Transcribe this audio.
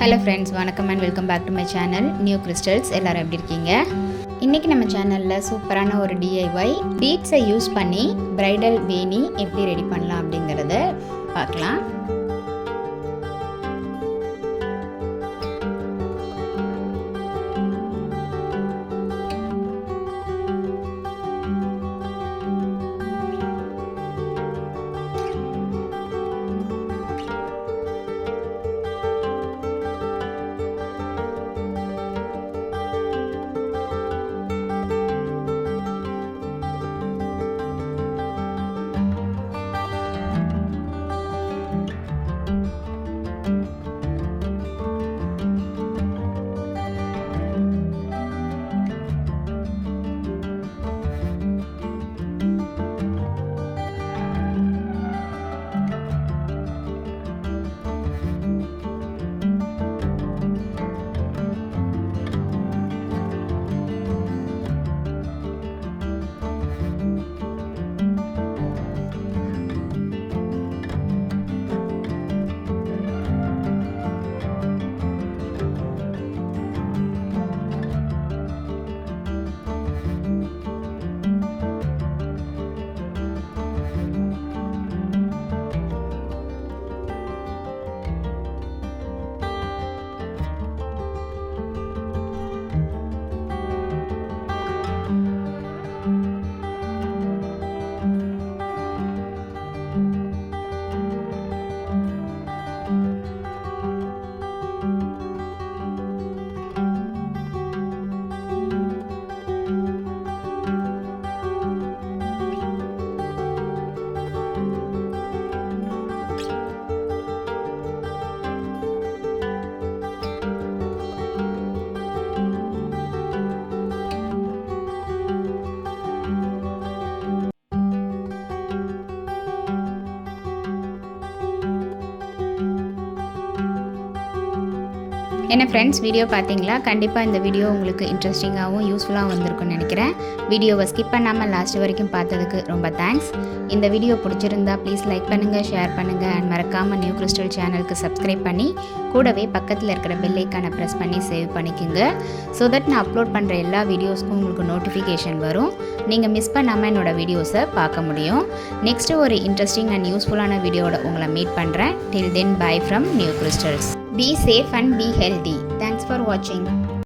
Hello friends, வணக்கம் and welcome back to my channel New Crystals. எல்லாரும் எப்படி இருக்கீங்க? இன்னைக்கு நம்ம சேனல்ல சூப்பரான ஒரு DIY பீட்ஸை யூஸ் பண்ணி bridal veni எப்படி ரெடி பண்ணலாம் அப்படிங்கறத பார்க்கலாம். என்ன ஃப்ரெண்ட்ஸ், வீடியோ பார்த்தீங்களா? கண்டிப்பாக இந்த வீடியோ உங்களுக்கு இன்ட்ரெஸ்டிங்காகவும் யூஸ்ஃபுல்லாகவும் வந்திருக்கும்னு நினைக்கிறேன். வீடியோவை ஸ்கிப் பண்ணாமல் லாஸ்ட் வரைக்கும் பார்த்ததுக்கு ரொம்ப தேங்க்ஸ். இந்த வீடியோ பிடிச்சிருந்தா ப்ளீஸ் லைக் பண்ணுங்கள், ஷேர் பண்ணுங்கள் அண்ட் மறக்காமல் நியூ கிறிஸ்டல் சேனலுக்கு சப்ஸ்கிரைப் பண்ணி கூடவே பக்கத்தில் இருக்கிற பெல் ஐக்கானை ப்ரெஸ் பண்ணி சேவ் பண்ணிக்கோங்க. ஸோ தட் நான் அப்லோட் பண்ணுற எல்லா வீடியோஸ்க்கும் உங்களுக்கு நோட்டிஃபிகேஷன் வரும். நீங்கள் மிஸ் பண்ணாமல் என்னோடய வீடியோஸை பார்க்க முடியும். நெக்ஸ்ட்டு ஒரு இன்ட்ரெஸ்டிங் அண்ட் யூஸ்ஃபுல்லான வீடியோவோட உங்களை மீட் பண்ணுறேன். Till then, bye from New Crystals. Be safe and be healthy. Thanks for watching.